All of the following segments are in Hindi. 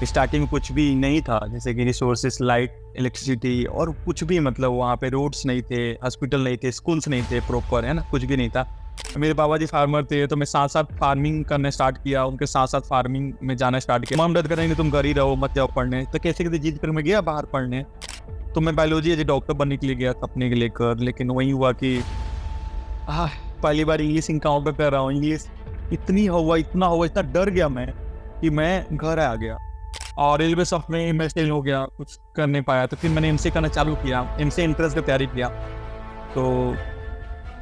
स्टार्टिंग में कुछ भी नहीं था, जैसे कि रिसोर्सेस, लाइट, इलेक्ट्रिसिटी और कुछ भी, मतलब वहाँ पे रोड्स नहीं थे, हॉस्पिटल नहीं थे, स्कूल्स नहीं थे प्रॉपर, है ना, कुछ भी नहीं था। मेरे बाबा जी फार्मर थे, तो मैं साथ साथ फार्मिंग करना स्टार्ट किया, उनके साथ साथ फार्मिंग में जाना स्टार्ट किया। मॉम डैड करेंगे तुम घर ही रहो, मत जाओ पढ़ने, तो कैसे कैसे जीत कर मैं गया बाहर पढ़ने। तो मैं बायोलॉजी एज ए डॉक्टर बनने के लिए गया सपने के लेकर, लेकिन वही हुआ कि पहली बार इंग्लिश इनकाउंटर कर रहा हूँ। इंग्लिश इतना हुआ, इतना डर गया मैं कि मैं घर आ गया। और रेलवे सब में मैं फेल हो गया, कुछ कर नहीं पाया। तो फिर मैंने एमसीए करना चालू किया, एमसीए एंट्रेंस की तैयारी किया। तो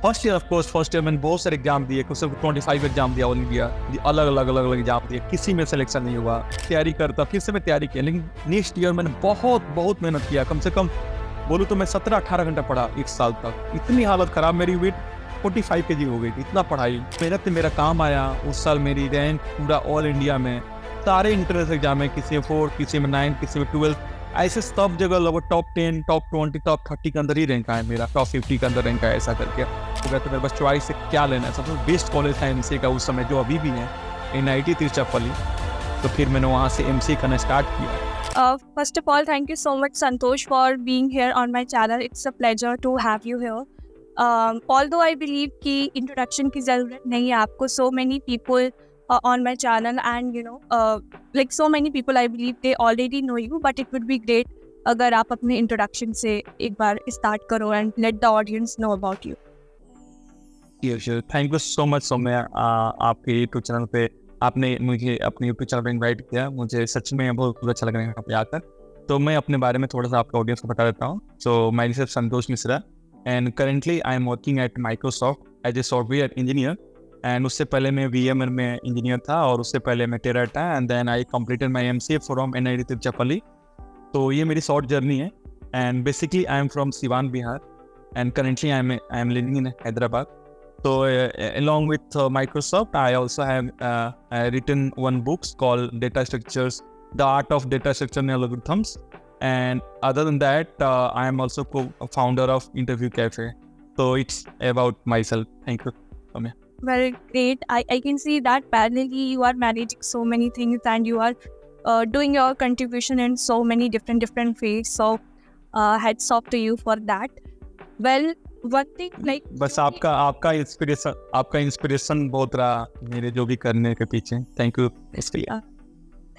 फर्स्ट ईयर मैंने बहुत सारे एग्जाम दिए, कुछ 25 एग्जाम दिया, ऑल इंडिया अलग एग्जाम दिए, किसी में सिलेक्शन नहीं हुआ। तैयारी करता, फिर से मैं तैयारी किया, लेकिन नेक्स्ट ईयर मैंने बहुत मेहनत किया। कम से कम बोलूँ तो मैं 17-18 घंटा पढ़ा एक साल तक। इतनी हालत खराब, मेरी वेट 45 kg हो गई थी, इतना पढ़ाई मेहनत से मेरा काम आया। उस साल मेरी रैंक पूरा ऑल इंडिया में सारे इंट्रेंस एग्जाम में, किसी में 4, किसी में 9, किसी में 12, ऐसे सब जगह लगभग टॉप 10, टॉप 20, टॉप 30 के अंदर ही रैंक आया मेरा, टॉप 50 के अंदर रैंक आया। ऐसा करके तो मेरे पास चॉइस से क्या लेना है। सबसे बेस्ट कॉलेज था एमसीए का उस समय, जो अभी भी है, NIT तिरुचिरापल्ली। तो फिर मैंने वहाँ से एमसीए करना स्टार्ट किया। First of all, thank you so much, Santosh, for being here on my channel. It's a pleasure to have you here. Although I believe कि introduction की ज़रूरत नहीं है आपको, so many people on my channel, and like so many people, I believe they already know you, but it would be great अगर आप अपने introduction से एक बार start करो and let the audience know about you. Thank you so much Saumya, आपके यूट्यूब चैनल पे आपने मुझे अपने यूट्यूब चैनल पे इनवाइट किया। मुझे सच में बहुत अच्छा लग रहा है यहाँ पे आकर। तो मैं अपने बारे में थोड़ा सा आपका ऑडियंस को बता देता हूँ। So myself Santosh Mishra, and currently I am working at Microsoft as a software engineer. And उससे पहले मैं VMware में इंजीनियर था, और उससे पहले मैं Teradata, and then I completed my MCA from NIT Tiruchirappalli. तो ये मेरी शॉर्ट जर्नी है। And basically I am from Siwan, Bihar, and currently I am living in Hyderabad. So along with Microsoft, I also have written one book called Data Structures, The Art of Data Structure and Algorithms. And other than that, I am also co-founder of Interview Cafe. So it's about myself. Thank you, Soumya. Very great. I can see that parallelly you are managing so many things, and you are doing your contribution in so many different fields. So hats off to you for that. Well, one thing like बस आपका इंस्पिरेशन बहुत रहा मेरे जो भी करने के पीछे. थैंक यू इसके लिए.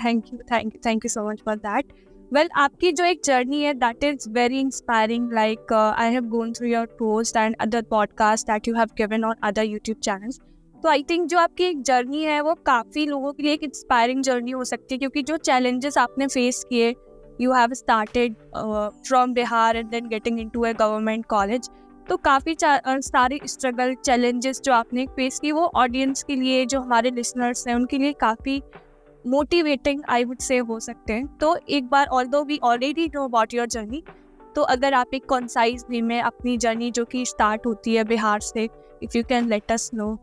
Thank you so much for that. Well, आपकी जो एक जर्नी है that is very inspiring. Like I have gone through your post and other podcasts that you have given on other YouTube channels. तो आई थिंक जो आपकी एक जर्नी है वो काफ़ी लोगों के लिए एक इंस्पायरिंग जर्नी हो सकती है, क्योंकि जो चैलेंजेस आपने फेस किए, you have started from Bihar and then getting into a government college. तो काफ़ी सारे स्ट्रगल चैलेंजेस जो आपने फेस किए वो ऑडियंस के लिए, जो हमारे लिसनर्स हैं उनके लिए काफ़ी मोटिवेटिंग आई वुड से हो सकते हैं. तो एक बार although we already know about your journey, तो अगर आप एक कॉन्साइज वे में अपनी जर्नी जो कि स्टार्ट होती है बिहार से, if you can let us know.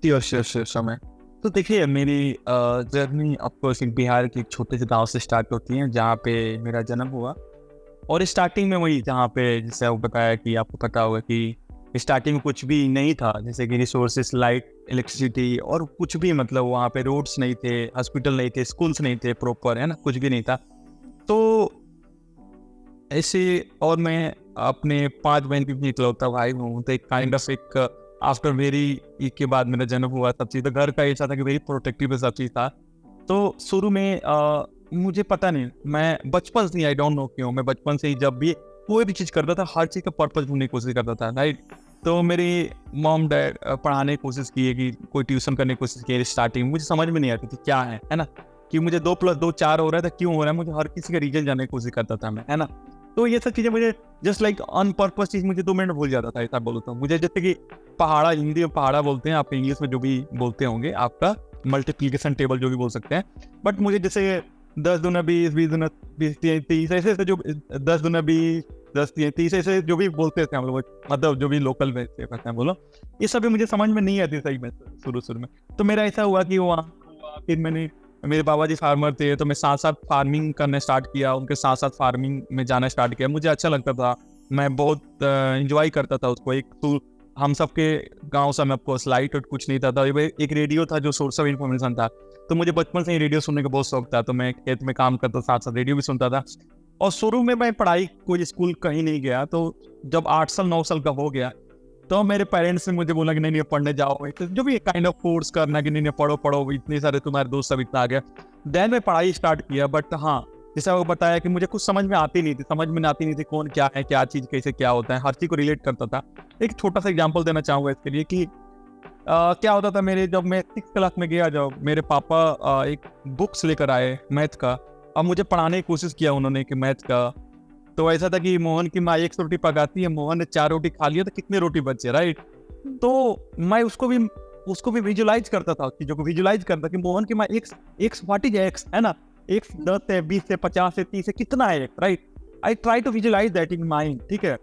Sure समय. तो देखिए मेरी जर्नी ऑफकोर्स बिहार के एक छोटे से गांव से स्टार्ट होती है, जहाँ पे मेरा जन्म हुआ. और स्टार्टिंग में वही, जहाँ पे जैसे आपको बताया कि आपको पता होगा कि स्टार्टिंग में कुछ भी नहीं था, जैसे कि रिसोर्सेस, लाइट, इलेक्ट्रिसिटी और कुछ भी, मतलब वहाँ पे रोड्स नहीं थे, हॉस्पिटल नहीं थे, स्कूल्स नहीं थे प्रॉपर, है ना, कुछ भी नहीं था. तो ऐसे, और मैं अपने 5 बहन की इकलौता भाई हूँ. तो एक काइंड ऑफ एक आफ्टर मेरी के बाद मेरा जन्म हुआ, सब चीज़ तो घर का ऐसा था कि वेरी प्रोटेक्टिव सब चीज़ था. तो शुरू में मुझे पता नहीं, मैं बचपन से, आई डोंट नो क्यों, मैं बचपन से ही जब भी कोई भी चीज़ करता था, हर चीज़ का पर्पस ढूंढने की कोशिश करता था, राइट. तो मेरी मॉम डैड पढ़ाने की कोशिश की है, कि कोई ट्यूशन करने की कोशिश की है. स्टार्टिंग मुझे समझ में नहीं आती थी क्या है ना, कि मुझे 2 + 2 4 हो रहा था, क्यों हो रहा है, मुझे हर किसी का रीजन जानने की कोशिश करता था मैं, है ना. तो ये सब चीज़ें मुझे जस्ट लाइक अनपर्पस चीज़ मुझे 2 मिनट भूल जाता था, ऐसा बोलूँ तो. मुझे जैसे कि पहाड़ा, हिंदी में पहाड़ा बोलते हैं, आप इंग्लिश में जो भी बोलते होंगे, आपका मल्टीप्लिकेशन टेबल जो भी बोल सकते हैं. बट मुझे जैसे 10 दूना 20, 20 दूना 20, 30, ऐसे जो 10 दूना 20, 10 30, ऐसे जो भी बोलते थे हम लोग, मतलब जो भी लोकल में से कहते हैं बोलो, ये सब भी मुझे समझ में नहीं आती सही में शुरू में. तो मेरा ऐसा हुआ कि वहाँ फिर मेरे बाबा जी फार्मर थे, तो मैं साथ साथ फार्मिंग करना स्टार्ट किया, उनके साथ साथ फार्मिंग में जाना स्टार्ट किया. मुझे अच्छा लगता था, मैं बहुत इंजॉय करता था उसको. एक तो हम सबके गाँव से में आपको लाइट और कुछ नहीं था, एक रेडियो था जो सोर्स ऑफ इन्फॉर्मेशन था. तो मुझे बचपन से ही रेडियो सुनने का बहुत शौक था, तो मैं खेत में काम करता साथ साथ रेडियो भी सुनता था। और शुरू में मैं पढ़ाई कोई स्कूल कहीं नहीं गया, तो जब 8 साल 9 साल का हो गया तो मेरे पेरेंट्स ने मुझे बोला कि नहीं नहीं पढ़ने जाओ, तो जो भी काइंड ऑफ फोर्स करना कि नहीं नहीं पढ़ो पढ़ो, इतने सारे तुम्हारे दोस्त सब इतना आ गया, देन मैं पढ़ाई स्टार्ट किया। बट हाँ, जैसा वो बताया कि मुझे कुछ समझ में आती नहीं थी कौन क्या है, क्या चीज़ कैसे क्या होता है, हर चीज़ को रिलेट करता था। एक छोटा सा एग्जाम्पल देना चाहूँगा इसके लिए कि क्या होता था मेरे, जब मैं 6th क्लास में गया, जब मेरे पापा एक बुक्स लेकर आए मैथ का। अब मुझे पढ़ाने की कोशिश किया उन्होंने कि मैथ का, तो ऐसा था कि मोहन की माँ 100 रोटी पकाती है, मोहन ने 4 रोटी खा लिया तो कितने रोटी बचे, राइट। तो मैं उसको भी विजुलाइज करता था, चीजों को विजुलाइज करता कि मोहन की माँ एक्स व्हाट इज एक्स, है ना, एक्स 10 है, 20 है, 50 है, 30 है, कितना है, right. I try to visualise that in mind, ठीक है।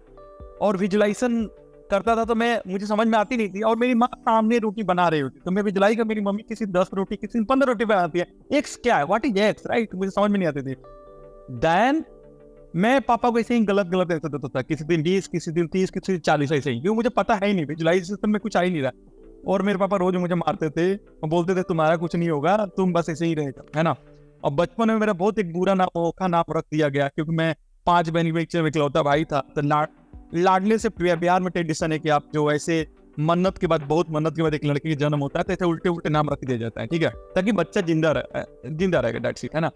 और विजुलाइजेशन करता था तो मुझे समझ में आती नहीं थी, और मेरी माँ सामने रोटी बना रही होती, तो मैं विजुलाइज कर, मेरी मम्मी किसी 10 रोटी किसी 15 रोटी बनाती है, एक्स क्या है, व्हाट इज एक्स, राइट, मुझे समझ में नहीं आती थी। देन मैं पापा को ऐसे ही गलत ऐसा देता था, किसी दिन 20, किसी दिन 30, किसी दिन 40, ऐसे ही, क्योंकि मुझे पता है ही नहीं, विजुलाइजेशन में कुछ आ ही नहीं रहा। और मेरे पापा रोज मुझे मारते थे और बोलते थे तुम्हारा कुछ नहीं होगा, तुम बस ऐसे ही रहेगा, है ना। और बचपन में मेरा बहुत एक बुरा नाम रख दिया गया, क्योंकि मैं 5 बहन में इकलौता भाई था। तो लाडले से बिहार में ट्रेडिशन है कि आप जो ऐसे मन्नत के बाद एक लड़के का जन्म होता है तो ऐसे उल्टे उल्टे नाम रख दिया जाता है, ठीक है, ताकि बच्चा जिंदा रहेगा, दैट्स इट, है ना।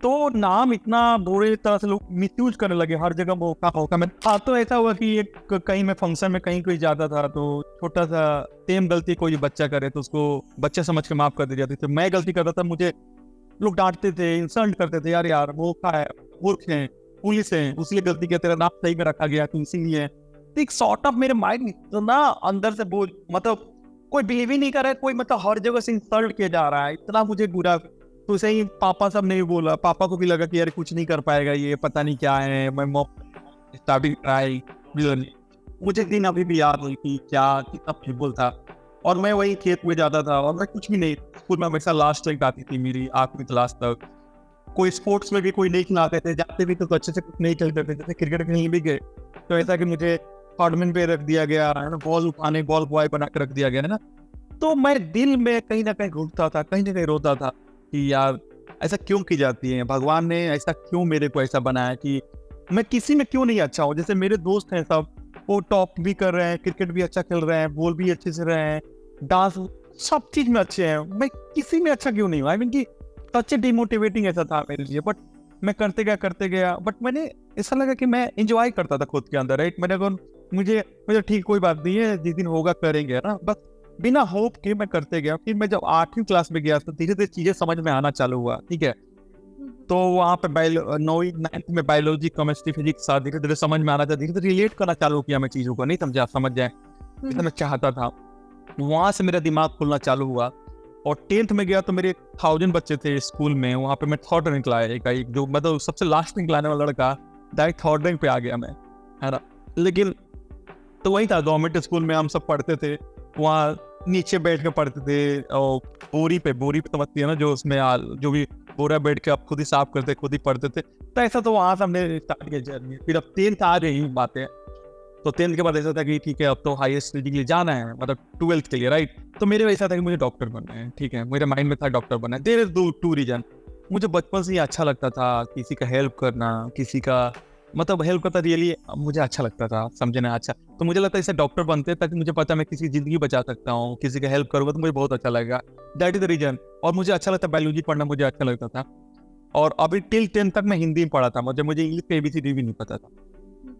तो नाम इतना बुरी तरह से लोग मिसयूज करने लगे, हर जगह मौका में। हाँ, तो ऐसा हुआ कि एक कहीं मैं फंक्शन में कहीं कोई जाता था, तो छोटा सा सेम गलती कोई बच्चा करे तो उसको बच्चा समझ के माफ कर दी जाती थी। मैं गलती करता था, मुझे लोग डांटते थे, इंसल्ट करते थे, यार मूर्ख है, मूर्ख है, पुलिस है, उसलिए गलती किया, तेरा नाम सही में रखा गया तो इसीलिए। तो एक सॉर्ट ऑफ मेरे माइंड इतना अंदर से बोझ, मतलब कोई बिलीव ही नहीं कर रहा है, कोई मतलब हर जगह से इंसल्ट किया जा रहा है, इतना मुझे बुरा। तो उसे ही पापा सब ने बोला, पापा को भी लगा कि यार कुछ नहीं कर पाएगा ये, पता नहीं क्या है। मैं स्टार्टिंग ट्राई, मुझे दिन अभी भी याद है कि क्या कितना पेनफुल था। और मैं वही खेत में जाता था और मैं कुछ भी नहीं, स्कूल में हमेशा लास्ट रैंक आती थी मेरी 8वीं क्लास तक। कोई स्पोर्ट्स में भी कोई नहीं खिलाते थे, जाते भी तो अच्छे से कुछ नहीं खेलते थे, जैसे क्रिकेट कहीं भी गए तो ऐसा कि मुझे थर्डमैन पे रख दिया गया, बॉल उठाने, बॉल बॉय बना के रख दिया गया, है ना। तो मैं दिल में कहीं ना कहीं घुटता था, कहीं ना कहीं रोता था कि यार ऐसा क्यों की जाती है, भगवान ने ऐसा क्यों मेरे को ऐसा बनाया कि मैं किसी में क्यों नहीं अच्छा हूँ। जैसे मेरे दोस्त हैं सब, वो टॉप भी कर रहे हैं, क्रिकेट भी अच्छा खेल रहे हैं, बॉल भी अच्छे से रहे हैं, डांस सब चीज में अच्छे हैं, मैं किसी में अच्छा क्यों नहीं हूँ। आई मीन कि सच डिमोटिवेटिंग ऐसा था मेरे लिए। बट मैं करते गया, बट मैंने ऐसा लगा कि मैं एंजॉय करता था खुद के अंदर, राइट। मैंने अगर मुझे ठीक कोई बात नहीं है, जिस दिन होगा करेंगे ना, बस बिना होप के मैं करते गया। फिर मैं जब 8वीं क्लास में गया तो धीरे धीरे चीजें समझ में आना चालू हुआ, ठीक है। तो वहाँ पे 9वीं 9th में बायोलॉजी, केमिस्ट्री, फिजिक्स धीरे धीरे समझ में आना था, धीरे धीरे रिलेट करना चालू किया मैं चीजों को, नहीं समझा समझ जाए जैसा मैं चाहता था। वहां से मेरा दिमाग खुलना चालू हुआ। और 10th में गया तो मेरे 1000 बच्चे थे स्कूल में, वहाँ पे मैं 3rd रैंक लाया, एक जो मतलब सबसे लास्ट रैंक लाने वाला लड़का डायरेक्ट 3rd रैंक पे आ गया मैं, है ना। लेकिन तो वही था, गवर्नमेंट स्कूल में हम सब पढ़ते थे, वहाँ नीचे बैठ के पढ़ते थे, और बोरी पे समझती है ना, जो उसमें जो भी बोरा बैठ के आप खुद ही साफ करते, खुद ही पढ़ते थे। तो ऐसा तो वहां से हमने स्टार्ट किया जर्नी। फिर अब 10th आ रही बातें, तो 10th के बाद ऐसा था कि ठीक है अब तो हाईएस्ट स्टडी के लिए जाना है, मतलब 12th के लिए, राइट। तो मेरे वैसा था कि मुझे डॉक्टर बनना है, ठीक है, मेरे माइंड में था डॉक्टर बनना है। There is two reason. मुझे बचपन से ही अच्छा लगता था किसी का हेल्प करना, किसी का मतलब हेल्प करता, रियली मुझे अच्छा लगता था, समझना अच्छा। तो मुझे लगता है इसे डॉक्टर बनते ताकि मुझे पता मैं किसी की जिंदगी बचा सकता हूँ, किसी का हेल्प करूंगा तो मुझे बहुत अच्छा लगेगा, दैट इज द रीजन। और मुझे अच्छा लगता, बायोलॉजी पढ़ना मुझे अच्छा लगता था। और अभी टिल 10th तक मैं हिंदी में पढ़ा था, मुझे इंग्लिश के ABCD भी नहीं पता था।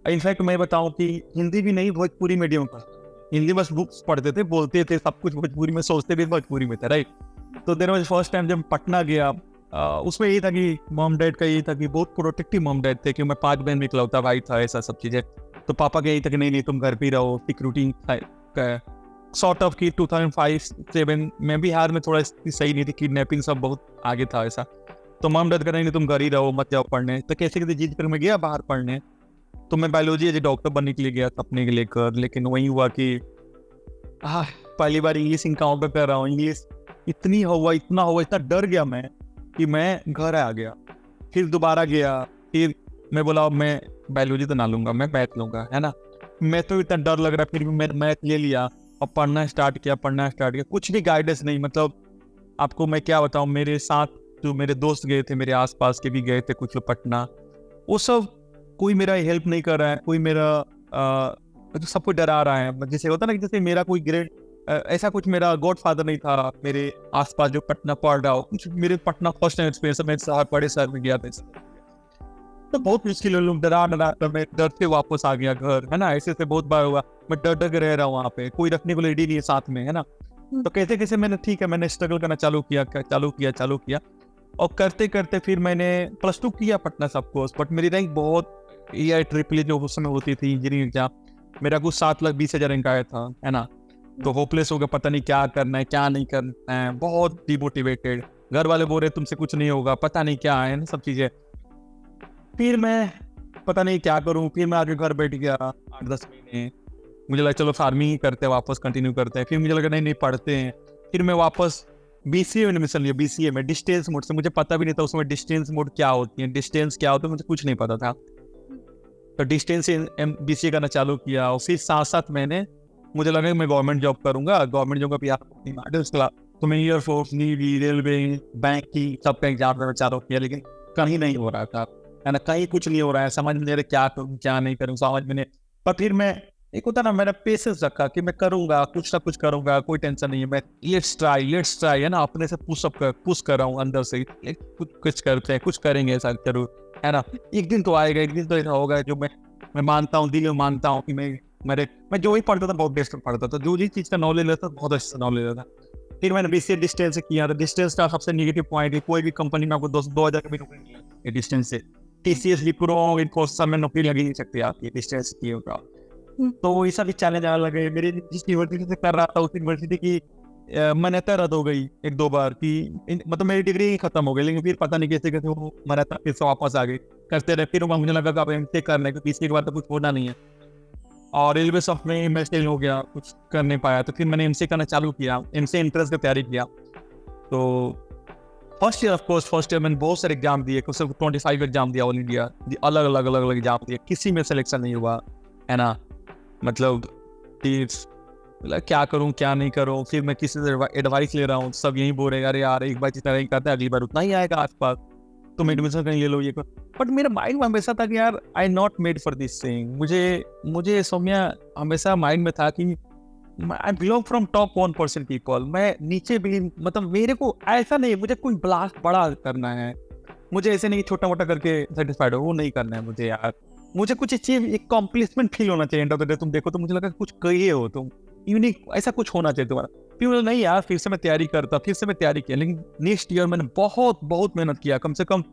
इनफैक्ट मैं बताऊं कि हिंदी भी नहीं, भोजपुरी मीडियम में पढ़ा। हिंदी बस बुक्स पढ़ते थे, बोलते थे सब कुछ भोजपुरी में, सोचते भी भोजपुरी में थे, राइट। तो देर वाज फर्स्ट टाइम जब पटना गया, उसमें यही था कि मॉम डैड का यही था कि बहुत प्रोटेक्टिव मॉम डैड थे, कि मैं 5 बहन में इकलौता भाई था, ऐसा सब चीजें। तो पापा का यही था कि नहीं तुम घर पे रहो, एक रूटीन सॉर्ट ऑफ की 2005-7 में बिहार में थोड़ा सही नहीं थी, किडनैपिंग सब बहुत आगे था ऐसा। तो मॉम डैड कह नहीं तुम घर ही रहो, मत जाओ पढ़ने। तो कैसे कैसे जीत कर मैं गया बाहर पढ़ने। तो मैं बायोलॉजी एज ए डॉक्टर बनने के लिए गया सपने के लेकर, लेकिन वही हुआ कि पहली बार इंग्लिश इनकाउंटर कर रहा हूँ। इंग्लिश इतना डर गया मैं कि मैं घर आ गया। फिर दोबारा गया, फिर मैं बोला अब मैं बायोलॉजी तो ना लूंगा, मैं मैथ लूंगा, है ना। मैं तो इतना डर लग रहा, फिर भी मैं मैथ ले लिया और पढ़ना स्टार्ट किया। कुछ भी गाइडेंस नहीं, मतलब आपको मैं क्या बताऊं, मेरे साथ जो मेरे दोस्त गए थे, मेरे आसपास के भी गए थे कुछ लोग पटना, वो सब कोई मेरा हेल्प नहीं कर रहा है, कोई मेरा तो सबको डरा रहा है। जैसे होता ना कि जैसे मेरा कोई ग्रेट ऐसा कुछ मेरा गॉड फादर नहीं था मेरे आसपास जो पटना पढ़ रहा हो। कुछ मेरे पटना फर्स्ट टाइम एक्सपीरियंस, मैं शहर बड़े शहर में गया था, तो बहुत मुश्किल है, लोग डरा कर मैं डरते वापस आ गया घर, है ना। ऐसे बहुत बार हुआ, मैं डर डर के रह रहा हूँ वहाँ पे, कोई रखने को रेडी नहीं है साथ में, है ना। तो कैसे कैसे मैंने ठीक है, मैंने स्ट्रगल करना चालू किया और करते करते फिर मैंने +2 किया पटना सब कोर्स। बट मेरी रैंक बहुत ट्रिपल जो उस समय होती थी इंजीनियरिंग एग्जाम, मेरा कुछ 7,20,000 रैंक आया था, है ना। तो होपलेस हो गया, पता नहीं क्या करना है क्या नहीं करना है, बहुत डिमोटिवेटेड। घर वाले बोल रहे तुमसे कुछ नहीं होगा, पता नहीं क्या है ना सब चीजें। फिर मैं पता नहीं क्या करूं, फिर मैं आगे घर बैठ गया 8-10 महीने। मुझे लगा चलो फार्मिंग ही करते हैं, वापस कंटिन्यू करते हैं। फिर मुझे लगा नहीं पढ़ते हैं। फिर मैं वापस BCA में एडमिशन लिया, BCA में डिस्टेंस मोड से। मुझे पता भी नहीं था उसमें डिस्टेंस मोड क्या होती है, डिस्टेंस क्या होता है, मुझे कुछ नहीं पता था। तो डिस्टेंस से BCA करना चालू किया और फिर साथ साथ मैंने मुझे लगा कि मैं गवर्नमेंट जॉब करूंगा, गवर्नमेंट जॉब का भी तो मैं एयरफोर्स, नेवी, रेलवे, बैंकिंग सबका एग्जाम देना चालू किया, लेकिन कहीं नहीं हो रहा था, है ना। कहीं कुछ नहीं हो रहा है, समझ में नहीं रहा क्या करूँ क्या नहीं करूँ, समझ में नहीं। पर फिर मैं एक होता ना, मैंने पेशेंस रखा कि मैं करूंगा, कुछ ना कुछ करूंगा, कोई टेंशन नहीं है। मैं लेट्स ट्राई, है ना, अपने से पुश कर रहा हूँ अंदर से, कुछ करते हैं, कुछ करेंगे, ऐसा जरूर, है ना। एक दिन तो आएगा, एक दिन तो ऐसा होगा जो मैं मानता हूँ, दिल में मानता हूँ कि मैं जो ही पढ़ता था बहुत बेस्ट पढ़ता था, जो भी चीज का नॉलेज लेता था बहुत अच्छा नॉलेज लेता था। फिर मैंने BCA डिस्टेंस से किया, तो डिस्टेंस का सबसे नेगेटिव पॉइंट है, कोई भी कंपनी में आपको 2,000 का भी नौकरी नहीं है डिस्टेंस से। TCS, विप्रो, इन्फोसिस में नौकरी लगी नहीं सकती आपकी डिस्टेंस की होगा। तो ये सभी चैलेंज आने लगे। मेरी जिस यूनिवर्सिटी से कर रहा था उस यूनिवर्सिटी की मान्यता रद्द हो गई 1-2 बार की, मतलब मेरी डिग्री खत्म हो गई। लेकिन फिर पता नहीं कैसे कैसे वो मान्यता फिर से वापस आ गई, करते रहे। फिर मुझे लगा कि अब MCA करने के BCA के बाद तो कुछ होना नहीं है, और रेलवे सॉफ्ट में मैं फेल हो गया, कुछ कर नहीं पाया। तो फिर मैंने MCA करना चालू किया, MCA एंट्रेंस की तैयारी किया। तो फर्स्ट ईयर मैंने बहुत सारे एग्जाम दिए, कुछ 25 एग्जाम दिया, ऑल इंडिया अलग अलग एग्जाम दिए, किसी में सिलेक्शन नहीं हुआ, है ना। मतलब क्या करूं क्या नहीं करूं। फिर मैं किसी से एडवाइस ले रहा हूँ, सब यही बोल रहे हैं अरे यार एक बार जितना रैंक आता है अगली बार उतना ही आएगा आसपास, तुम एडमिशन कहीं ले लो, ये करो। बट मेरा माइंड में हमेशा था कि यार I not made for this thing. मुझे सौम्या हमेशा माइंड में था कि I belong from top 1% people. मैं नीचे भी, मतलब मेरे को ऐसा नहीं मुझे कोई ब्लास्ट बड़ा करना है, मुझे ऐसे नहीं छोटा मोटा करके सेटिस्फाइड हो, वो नहीं करना है मुझे यार। मुझे कुछ अचीव, एक कॉम्प्लीसमेंट फील होना चाहिए एंड ऑफ द डे। तुम देखो तो मुझे लगा कुछ कहिए हो तुम, यूनिक ऐसा कुछ होना चाहिए तुम्हारा। फिर मुझे नहीं यार, फिर से मैं तैयारी किया। लेकिन नेक्स्ट ईयर मैंने बहुत मेहनत किया, कम से कम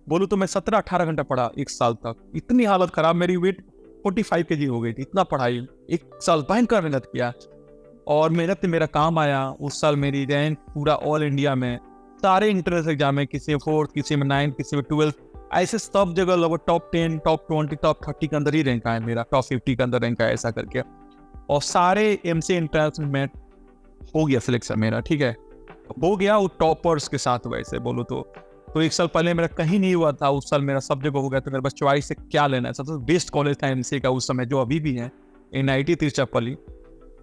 बोलूँ तो मैं 17-18 घंटा पढ़ा एक साल तक। इतनी हालत खराब, मेरी वेट 45 kg हो गई थी, इतना पढ़ाई एक साल भयंकर मेहनत किया। और मेहनत से मेरा काम आया। उस साल मेरी रैंक पूरा ऑल इंडिया में सारे इंट्रेंस एग्जाम में, किसी में 4th, किसी में 9th, किसी में 12th, ऐसे सब जगह लगभग टॉप 10, टॉप 20, टॉप 30 के अंदर ही रैंक आया मेरा, टॉप 50 के अंदर रैंक आया, ऐसा करके। और सारे MCA एंट्रेंस में हो गया सिलेक्शन मेरा, ठीक है, हो गया वो टॉपर्स के साथ। वैसे बोलो तो एक साल पहले मेरा कहीं नहीं हुआ था, उस साल मेरा सब जगह हो गया। तो मेरे पास चॉइस से क्या लेना है, सबसे बेस्ट कॉलेज था MCA का उस समय, जो अभी भी है, NIT तिरुचिरापल्ली।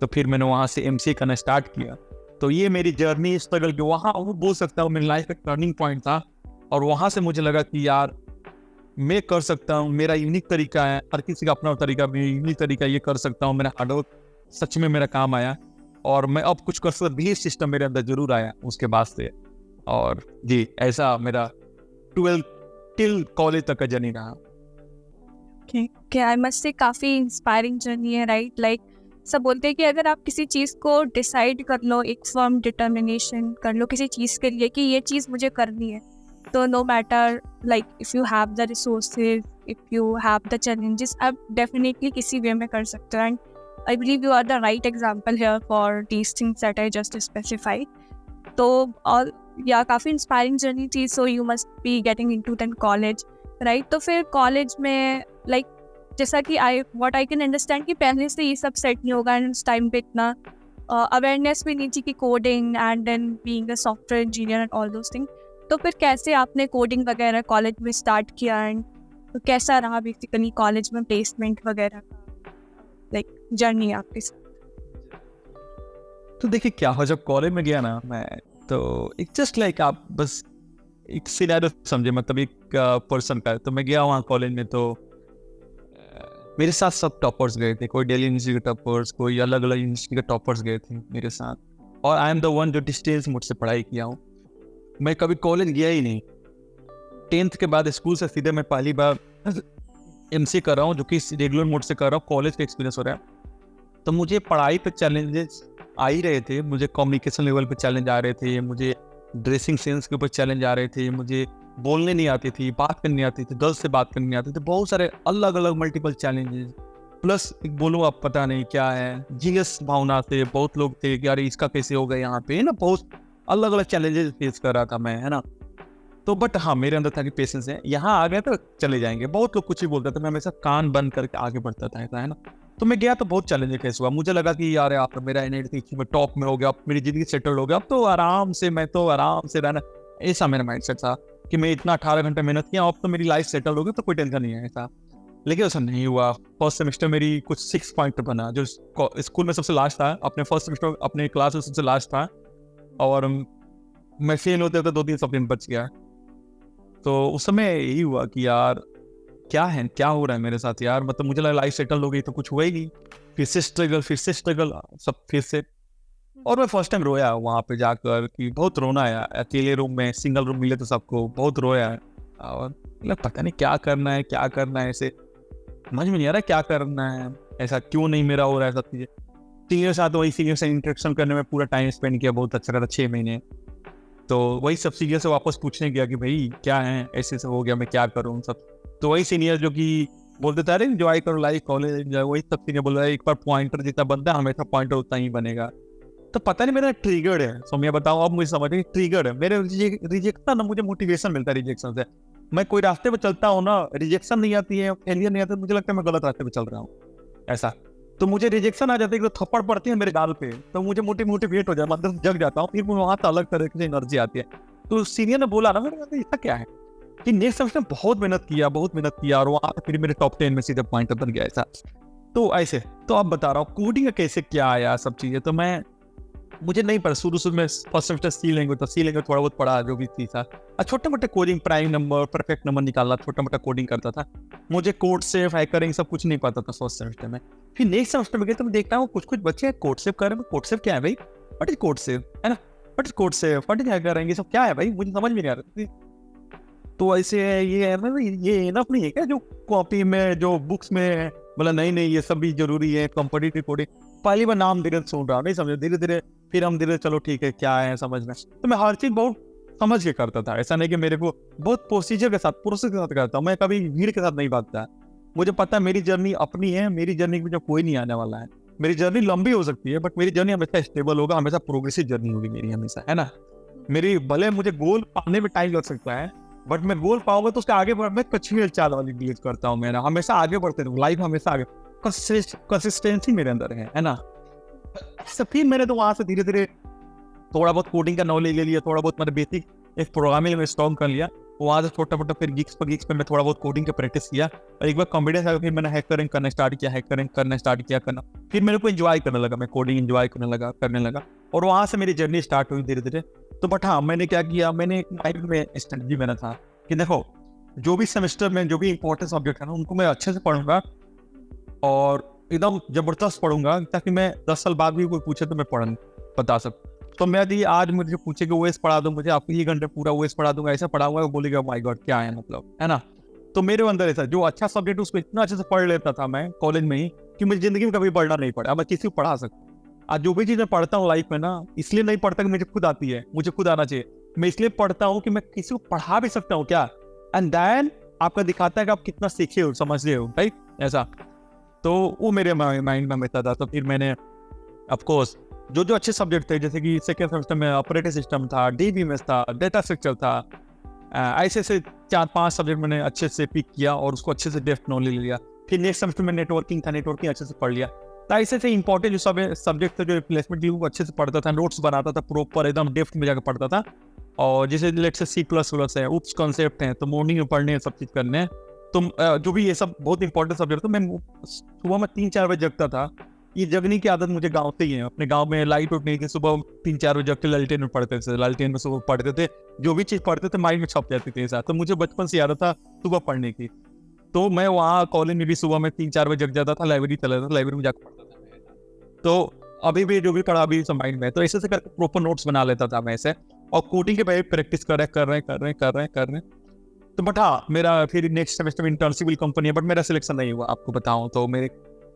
तो फिर मैंने वहाँ से MCA करना स्टार्ट किया। तो ये मेरी जर्नी स्ट्रगल की, वहाँ वो बोल सकता हूँ मेरी लाइफ का टर्निंग पॉइंट था। और वहाँ से मुझे लगा कि यार मैं कर सकता हूँ, मेरा यूनिक तरीका है, हर किसी का अपना तरीका, यूनिक तरीका, ये कर सकता हूँ। मेरा हार्डवर्क सच में मेरा काम आया, और मैं अब कुछ कर सकता, भी सिस्टम मेरे अंदर जरूर आया उसके बाद से। और जी, ऐसा मेरा 12 टिल कॉलेज तक का जर्नी रहा। आई मस्ट से काफ़ी इंस्पायरिंग जर्नी है, राइट। लाइक सब बोलते हैं कि अगर आप किसी चीज़ को डिसाइड कर लो, एक फर्म डिटर्मिनेशन कर लो किसी चीज़ के लिए कि ये चीज़ मुझे करनी है, तो no matter like if you have the resources, if you have the challenges, आप डेफिनेटली किसी वे में कर सकते हो। And I believe you are the right example here for these things that I just specify. तो और या काफ़ी इंस्पायरिंग जर्नी थी। So you must be getting into then college, right. तो फिर कॉलेज में लाइक जैसा कि व्हाट आई कैन अंडरस्टैंड कि पहले से ये सब सेट नहीं होगा, एंड उस टाइम पे इतना अवेयरनेस भी नहीं थी कि coding and then being a software engineer and all those thing. तो फिर कैसे आपने कोडिंग वगैरह कॉलेज में स्टार्ट किया, एंड तो कैसा रहा बेसिकली कॉलेज में प्लेसमेंट वगैरह लाइक जर्नी आपके साथ? तो देखिए क्या हो, जब कॉलेज में गया ना मैं, तो एक जस्ट लाइक आप बस एक सिनेरियो समझे, मतलब एक पर्सन का। तो मैं गया वहाँ कॉलेज में, तो मेरे साथ सब टॉपर्स गए थे, कोई दिल्ली यूनिवर्सिटी के टॉपर्स, कोई अलग अलग यूनिवर्सिटी के टॉपर्स गए थे मेरे साथ, और आई एम द वन जो डिस्टेंस मुझसे पढ़ाई किया हूँ। मैं कभी कॉलेज गया ही नहीं। 10th के बाद स्कूल से सीधे मैं पहली बार MC कर रहा हूँ, जो कि रेगुलर मोड से कर रहा हूँ, कॉलेज का एक्सपीरियंस हो रहा है। तो मुझे पढ़ाई पे चैलेंजेस आ ही रहे थे, मुझे कम्युनिकेशन लेवल पे चैलेंज आ रहे थे, मुझे ड्रेसिंग सेंस के ऊपर चैलेंज आ रहे थे, मुझे बोलने नहीं आती थी, बात करनी नहीं आती थी, गर्ल्स से बात करनी नहीं आती थी, बहुत सारे अलग अलग मल्टीपल चैलेंजेस। प्लस एक बोलो आप पता नहीं क्या है, जीएस भावना से बहुत लोग थे कि यार इसका कैसे हो गया यहाँ पे, है ना, बहुत अलग अलग चैलेंजेस फेस कर रहा था मैं, है ना। तो बट हाँ, मेरे अंदर था कि पेशेंस है, यहाँ आ गए तो चले जाएंगे। बहुत लोग कुछ ही बोलते थे, मैं हमेशा कान बंद करके आगे बढ़ता था, ऐसा है ना। तो मैं गया तो बहुत चैलेंज फेस हुआ। मुझे लगा कि यार आप मेरा NIT में टॉप में हो गया, अब मेरी जिंदगी सेटल हो गया, अब तो आराम से मैं तो आराम से रहना, ऐसा मेरा माइंडसेट था कि मैं इतना 18 घंटे मेहनत किया, अब तो मेरी लाइफ सेटल हो गई, तो कोई टेंशन नहीं है ऐसा। लेकिन ऐसा नहीं हुआ। फर्स्ट सेमेस्टर मेरी कुछ 6 पॉइंट बना, जो स्कूल में सबसे लास्ट था, अपने फर्स्ट सेमेस्टर अपने क्लास में सबसे लास्ट था, और मैं फेल होते होते 2-3 सब्जेक्ट बच गया। तो उस समय यही हुआ कि यार क्या है, क्या हो रहा है मेरे साथ यार, मतलब मुझे लगा लाइफ सेटल हो गई तो कुछ हुआ ही नहीं। फिर से स्ट्रगल सब फिर से। और मैं फर्स्ट टाइम रोया वहाँ पे जाकर, कि बहुत रोना आया, अकेले रूम में, सिंगल रूम मिले तो सबको, बहुत रोया है। और मतलब पता नहीं क्या करना है, क्या करना है, ऐसे समझ में नहीं आ रहा क्या करना है, ऐसा क्यों नहीं मेरा हो रहा है सब चीज़ें। सीनियर साथ वही सीनियर से इंटरेक्शन करने में पूरा टाइम स्पेंड किया, बहुत अच्छा रहा 6 महीने। तो वही सब सीनियर से वापस पूछने गया कि भाई क्या है, ऐसे से हो गया, मैं क्या करूँ सब। तो वही सीनियर जो कि बोलते थे अरे एंजॉय करो लाइफ कॉलेज, वही सब सीनियर बोल रहा है एक बार पॉइंटर जितना बनता है हमेशा पॉइंटर उतना ही बनेगा। तो पता नहीं मेरा ट्रिगर्ड है, सो मैं बताऊँ, अब मुझे समझ नहीं, ट्रिगर्ड है मेरे रिजेक्शन ना, मुझे मोटिवेशन मिलता है रिजेक्शन से। मैं कोई रास्ते पे चलता हूँ ना, रिजेक्शन नहीं आती है, फेलियर नहीं आता, मुझे लगता है मैं गलत रास्ते पे चल रहा हूँ ऐसा। तो मुझे रिजेक्शन आ जाती है, थप्पड़ पड़ती है मेरे गाल पे, तो मुझे मोटिवेट हो जाता, मतलब जग जाता हूँ, फिर वहाँ से अलग तरह की एनर्जी आती है। तो सीनियर ने बोला ना मेरे को, ऐसा क्या है कि नेक्स्ट सेमेस्टर में बहुत मेहनत किया, और वहाँ फिर मेरे टॉप 10 में सीधे पॉइंट बन गया ऐसा। तो ऐसे तो अब बता रहा हूँ कोडिंग का कैसे क्या आया सब चीज़ें। तो मुझे नहीं पता, शुरू में फर्स्ट सेमेस्टर सी लैंग्वेज थोड़ा बहुत पढ़ा, जो भी थी था, छोटे मोटे coding, prime number, perfect number निकालना, छोटा मोटा कोडिंग करता था। मुझे कोड सेव, हैकरिंग सब कुछ नहीं पता था फर्स्ट सेमेस्टर में। फिर नेक्स्ट सेमेस्टर में गए तो मैं देखता हूँ कुछ बच्चे कोड सेव कर रहे हैं। कोड सेव क्या है भाई, व्हाट इज कोड सेव, है ना, what is CodeChef, what is HackerRank, ये सब क्या है भाई, मुझे समझ में नहीं आ रहा। तो ऐसे ये इनफ नहीं है क्या जो कॉपी में, जो बुक्स में, बोला नहीं ये सब भी जरूरी है, कॉम्पिटिटिव कोडिंग। पहली बार नाम धीरे सुन रहा, नहीं समझ, धीरे धीरे फिर हम धीरे चलो ठीक है क्या है समझना। तो मैं हर चीज बहुत समझ के करता था, ऐसा नहीं कि मेरे को बहुत प्रोसीजर के साथ, प्रोसेस के साथ करता हूँ। मैं कभी भीड़ के साथ नहीं भागता। मुझे पता है मेरी जर्नी अपनी है, मेरी जर्नी में जो कोई नहीं आने वाला है। मेरी जर्नी लंबी हो सकती है बट मेरी जर्नी हमेशा स्टेबल होगा, हमेशा प्रोग्रेसिव जर्नी होगी मेरी हमेशा, है ना। मेरी भले मुझे गोल पाने में टाइम लग सकता है बट मैं गोल पाऊंगा तो उसके आगे मैं कछुए चाल वाली बिलीव करता हूँ। मैं हमेशा आगे बढ़ते रहूँ, लाइफ हमेशा आगे, कंसिस्टेंसी मेरे अंदर है ना। फिर मैंने तो वहां से धीरे धीरे थोड़ा बहुत कोडिंग का नॉलेज ले लिया, थोड़ा बहुत मतलब बेसिक एक प्रोग्रामिंग में स्ट्रॉन्ग कर लिया। वहां से छोटा मोटा फिर गिग्स पे मैं थोड़ा बहुत कोडिंग का प्रैक्टिस किया, और एक बार कॉन्फिडेंस आया, फिर मैंने हैकरिंग करना स्टार्ट किया। फिर मेरे को एंजॉय करने लगा, मैं कोडिंग एंजॉय करने लगा, और वहां से मेरी जर्नी स्टार्ट हुई धीरे धीरे। तो बट हाँ, मैंने क्या किया, मैंने एक माइंड में स्ट्रेटजी मेरा था कि देखो जो भी सेमेस्टर में जो भी इंपॉर्टेंट सब्जेक्ट है ना, उनको मैं अच्छे से पढ़ूंगा और एकदम जबरदस्त पढ़ूंगा, ताकि मैं 10 साल बाद भी कोई पूछे तो मैं बता सकूं। तो मैं यदि आज मुझे पूछे कि ओएस पढ़ा दो, मुझे आपको ये घंटे पूरा ओएस पढ़ा दूंगा, ऐसा पढ़ाऊंगा, वो बोलेगा माय गॉड क्या है, मतलब, है ना। तो मेरे अंदर ऐसा जो अच्छा सब्जेक्ट उसको इतना अच्छे से पढ़ लेता था मैं कॉलेज में ही कि मुझे जिंदगी में कभी पढ़ना नहीं पड़ा। मैं किसी को पढ़ा सकता। आज जो भी चीज मैं पढ़ता हूँ लाइफ में ना, इसलिए नहीं पढ़ता कि मुझे खुद आती है, मुझे खुद आना चाहिए। मैं इसलिए पढ़ता हूँ कि मैं किसी को पढ़ा भी सकता हूँ क्या, एंड देन आपका दिखाता है कि आप कितना सीखे हो, समझ रहे हो, राइट, ऐसा। तो वो मेरे माइंड में हमेशा था। तो फिर मैंने ऑफकोर्स जो अच्छे सब्जेक्ट थे, जैसे कि सेकेंड सेमेस्टर में ऑपरेटिंग सिस्टम था, DBMS था, डेटा स्ट्रक्चर था, ऐसे 4-5 सब्जेक्ट मैंने अच्छे से पिक किया और उसको अच्छे से डेप्थ नॉलेज लिया। फिर नेक्स्ट सेमेस्टर में नेटवर्किंग अच्छे से पढ़ लिया। तो ऐसे इंपॉर्टेंट जो सब्जेक्ट थे, जो रिप्लेसमेंट वो अच्छे से पढ़ता था, नोट्स बनाता था, प्रॉपर एकदम डेप्थ में जाकर पढ़ता था। और जैसे लेट से C++ है, उप्स कॉन्सेप्ट है, तो मॉर्निंग में पढ़ने सब चीज़ करने। तो जो भी ये सब बहुत इंपॉर्टेंट सब्जेक्ट था, मैं सुबह में 3-4 बजे जगता था ये जगने की आदत मुझे गांव से ही है। अपने गांव में लाइट उठ नहीं थी, सुबह 3-4 बजे जग के लालटेन में पढ़ते थे, लालटेन में सुबह पढ़ते थे, जो भी चीज पढ़ते थे माइंड में छप जाती थी ऐसा। तो मुझे बचपन से आदत था सुबह पढ़ने की। तो मैं वहाँ कॉलेज में भी सुबह में 3-4 बजे जग जाता था, लाइब्रेरी चला जाता था, लाइब्रेरी में जाकर पढ़ता था। तो अभी भी जो भी पढ़ा अभी सब माइंड में है। तो ऐसे करके प्रॉपर नोट्स बना लेता था मैं ऐसे, और कोडिंग के भाई प्रैक्टिस कर रहे। तो बट हाँ, मेरा फिर नेक्स्ट सेमेस्टर में इंटर्नशिप कंपनी है, बट मेरा सिलेक्शन नहीं हुआ आपको बताऊं तो। मेरे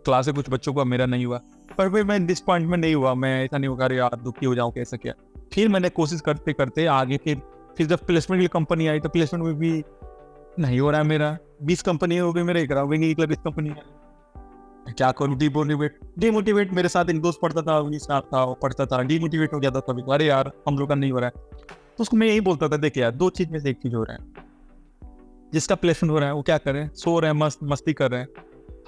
क्लास से कुछ बच्चों का मेरा नहीं हुआ, पर फिर मैं डिसअपॉइंटमेंट नहीं हुआ, मैं ऐसा नहीं होगा यार दुखी हो जाऊं कैसा क्या। फिर मैंने कोशिश करते करते आगे, फिर जब प्लेसमेंट की कंपनी आई तो प्लेसमेंट में भी नहीं हो रहा है मेरा। 20 कंपनी हो गई मेरे, एक 20 कंपनी है, क्या करूँ। डिमोटिवेट मेरे साथ एक दोस्त पढ़ता था, पढ़ता था, डिमोटिवेट हो जाता था, अरे यार हम लोग का नहीं हो रहा है। तो उसको मैं यही बोलता था, देखिए यार 2 चीज में से एक चीज हो रहा है, जिसका प्लेसमेंट हो रहा है वो क्या करें, सो रहे हैं, मस्ती कर रहे हैं।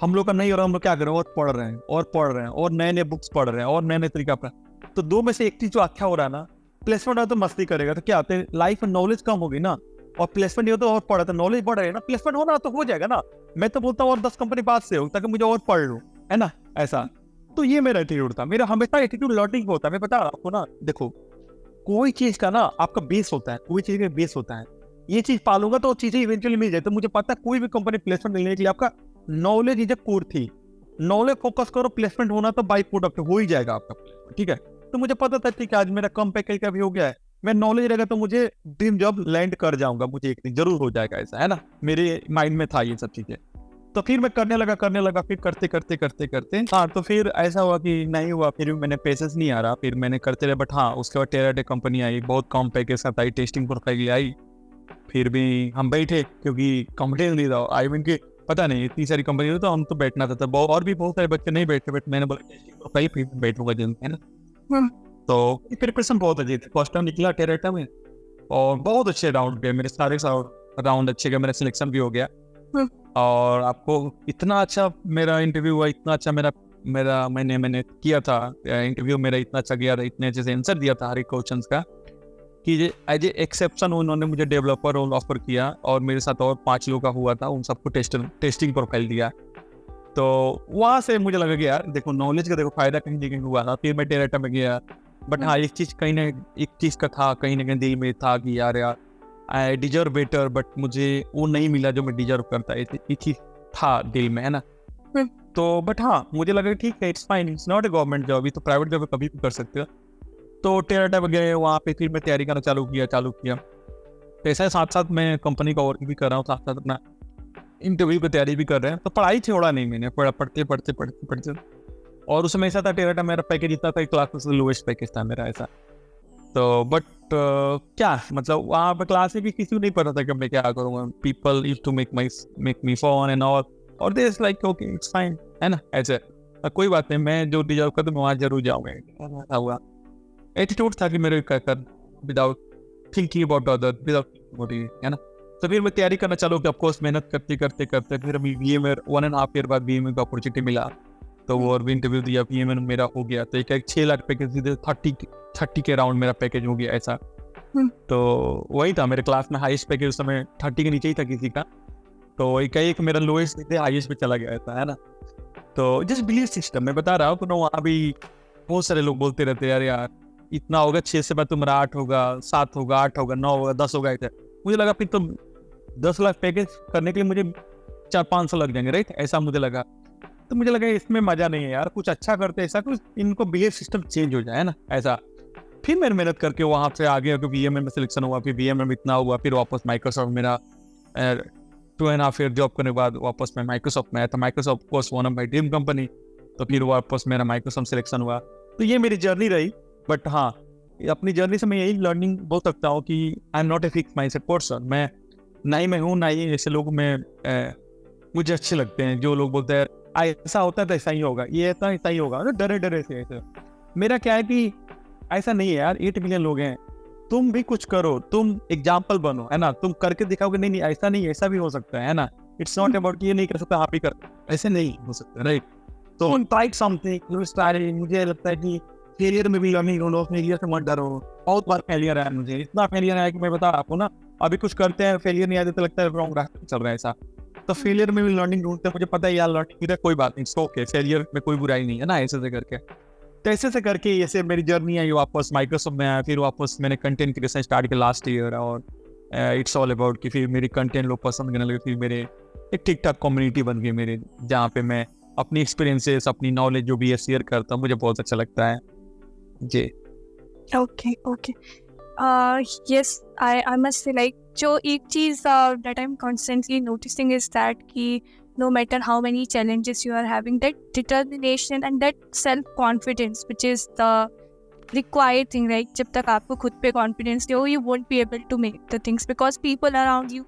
हम लोग का नहीं हो रहा, हम लोग क्या कर रहे हैं, और पढ़ रहे हैं और नए बुक्स पढ़ रहे हैं और नए तरीका अपना। तो 2 में से एक चीज जो अच्छा हो रहा है ना, प्लेसमेंट हो तो मस्ती करेगा तो क्या होता है, लाइफ में नॉलेज कम होगी ना, और प्लेसमेंट नहीं हो तो और पढ़ा तो नॉलेज बढ़ रहा है ना। प्लेसमेंट होना तो हो जाएगा ना, मैं तो बोलता हूँ और 10 कंपनी पास से हो ताकि मुझे और पढ़ लूँ, है ना ऐसा। तो ये मेरा एटीट्यूड था, मेरा हमेशा एटीट्यूड लर्निंग होता है। मैं बता रहा आपको ना, देखो कोई चीज का ना आपका बेस होता है, कोई चीज का बेस होता है, ये चीज पालूंगा तो चीजें इवेंचुअली मिल जाए। तो मुझे पता है कोई भी कंपनी प्लेसमेंट मिलने के लिए आपका नॉलेज इज ए कोर थी। नॉलेज फोकस करो, प्लेसमेंट होना तो बाई प्रोडक्ट हो ही जाएगा आपका प्लेसमेंट, ठीक है। तो मुझे पता था ठीक है आज मेरा कम पैकेज का भी हो गया है, मैं नॉलेज रहेगा तो मुझे ड्रीम जॉब लैंड कर जाऊंगा, मुझे एक दिन जरूर हो जाएगा ऐसा, है ना, मेरे माइंड में था ये सब चीजें। तो फिर मैं करने लगा, फिर करते हाँ, तो फिर ऐसा हुआ कि नहीं हुआ, फिर मैंने पैसेस नहीं आ रहा, फिर मैंने करते रहे। बट हाँ, उसके बाद टेराटेक कंपनी आई, बहुत कम पैकेज साथ आई, टेस्टिंग प्रोफाइल आई। फिर भी हम बैठे क्योंकि कॉम्पिटेंस नहीं था, आई मीन कि पता नहीं इतनी सारी कंपनी तो हम तो बैठना था। और भी बहुत सारे बच्चे नहीं बैठे, बट मैंने बोला टेस्टिंग प्रोफाइल फिर बैठूंगा जल्द, है ना। तो प्रिपरेशन बहुत अच्छी थी, फर्स्ट टाइम निकला टेराटा में, और बहुत अच्छे राउंड गए मेरे, सारे राउंड अच्छे गए, मेरा सिलेक्शन भी हो गया। और आपको इतना अच्छा मेरा इंटरव्यू हुआ, इतना अच्छा मेरा मैंने किया था इंटरव्यू, मेरा इतना अच्छा गया था, इतने अच्छे से आंसर दिया था हर एक क्वेश्चन का, कि एज ए एक्सेप्शन उन्होंने मुझे डेवलपर रोल ऑफर किया, और मेरे साथ और 5 लोग का हुआ था, उन सबको टेस्टिंग प्रोफाइल दिया। तो वहाँ से मुझे लगा कि यार देखो नॉलेज का देखो फायदा कहीं ना कहीं हुआ था। फिर मैं टेराटा में गया, बट हाँ एक चीज का था कहीं ना कहीं दिल में था कि यार आई डिजर्व बेटर, बट मुझे वो नहीं मिला जो मैं डिजर्व करता, ये चीज था दिल में, है ना। तो बट हाँ मुझे लगा ठीक है, it's fine, it's not a government job, ये तो प्राइवेट जॉब कभी भी कर सकते हो। तो टेराटा में गए, वहाँ पे फिर मैं तैयारी करना चालू किया। तो ऐसा साथ साथ मैं कंपनी का वर्क भी कर रहा हूँ, साथ साथ अपना इंटरव्यू की तैयारी भी कर रहे हैं। तो पढ़ाई छोड़ा नहीं मैंने, पढ़ते। और उसमें ऐसा था टेराटा मेरा पैकेज इतना था, क्लास में लोएस्ट पैकेज था मेरा ऐसा। तो बट क्या मतलब वहाँ पे क्लास में भी किसी को नहीं पता था कि मैं क्या करूँगा। People used to make me fun and all, और they is like okay it's fine, है ना ऐसे। कोई बात नहीं, मैं जो डिजर्व करता मैं वहाँ जरूर जाऊँगा। हुआ एटीट्यूड था कि मेरे कर without thinking about other, without, है ना। तो फिर मैं तैयारी करना चालू किया, ऑफकोर्स मेहनत करते फिर अभी VMware 1.5 ईयर बाद VMware का अपॉर्चुनिटी मिला। तो वो और भी इंटरव्यू दिया, VMware मेरा हो गया। तो एक 6 लाख पैकेज सीधे 30 के राउंड मेरा पैकेज हो गया ऐसा। तो वही था मेरे क्लास में हाईएस्ट पैकेज उस समय 30 के नीचे ही था किसी का। तो एक मेरा लोएस्ट थे हाईएस्ट पे चला गया था, है ना। तो जस्ट बिलीव सिस्टम मैं बता रहा हूँ, तो वहाँ भी बहुत सारे लोग बोलते रहते यार इतना होगा, 6 से बाद तुम्हारा 8 होगा, 7 होगा, 8 होगा, 9 होगा, 10 होगा। मुझे लगा फिर तो 10 लाख पैकेज करने के लिए मुझे 400-500 लग जाएंगे, राइट, ऐसा मुझे लगा। तो मुझे लगा इसमें मजा नहीं है यार, कुछ अच्छा करते ऐसा, कुछ इनको बिहेव सिस्टम चेंज हो जाए, है ना ऐसा। फिर मैंने मेहनत करके वहाँ से आगे VMware में सिलेक्शन हुआ, फिर VMware में इतना हुआ, फिर वापस माइक्रोसॉफ्ट मेरा 2.5 ईयर जॉब करने के बाद वापस मैं माइक्रोसॉफ्ट में आया था। Microsoft course one of my dream company. तो फिर वापस मेरा माइक्रोसॉफ्ट सिलेक्शन हुआ। तो ये मेरी जर्नी रही। बट हाँ, अपनी जर्नी से मैं यही लर्निंग बोल सकता हूँ कि I am not a fix mindset person. मैं हूँ ना ही ऐसे लोग मुझे अच्छे लगते हैं जो लोग बोलते हैं ऐसा होता है तो ऐसा ही होगा, ये ऐसा ही होगा, डरे से ऐसे। मेरा क्या है कि ऐसा नहीं है यार, 8 मिलियन लोग हैं, तुम भी कुछ करो, तुम एग्जाम्पल बनो, है ना, तुम करके दिखाओगे नहीं ऐसा नहीं, ऐसा भी हो सकता है ना। इट्स नॉट अबाउट कि ये नहीं कर सकता आप ही कर, ऐसे नहीं हो सकता, राइट। तो ट्राई समथिंग। मुझे लगता है कि फेलियर में भी लर्निंग हो, फेलियर से मत डरो। बहुत बार फेलियर आया मुझे, इतना फेलियर आया कि मैं बता आपको ना, अभी कुछ करते हैं फेलियर नहीं आते तो लगता है रॉन्ग रास्ते चल रहा है ऐसा। तो फेलियर में भी लर्निंग ढूंढते हैं। मुझे पता है यार लर्निंग मेरा कोई बात नहीं, ओके, फेलियर में कोई बुराई नहीं है ना, ऐसे से करके। तो ऐसे से करके ऐसे मेरी जर्नी आई, वापस माइक्रोसॉफ्ट में आया, फिर वापस मैंने कंटेंट क्रिएशन स्टार्ट किया लास्ट ईयर, और इट्स ऑल अबाउट कि फिर मेरी कंटेंट लोग पसंद करने लगे, फिर मेरे एक ठीक ठाक कम्युनिटी बन गई मेरे, जहाँ पे मैं अपनी एक्सपीरियंसेस, अपनी नॉलेज जो भी है शेयर करता हूँ, मुझे बहुत अच्छा लगता है जी। Okay, okay. Yes, I must say, like, जो एक चीज़ that I'm constantly noticing is that कि no matter how many challenges you are having, that determination and that self-confidence, which is the required thing, right? जब तक आपको खुद पे confidence नहीं हो, you won't be able to make the things, because people around you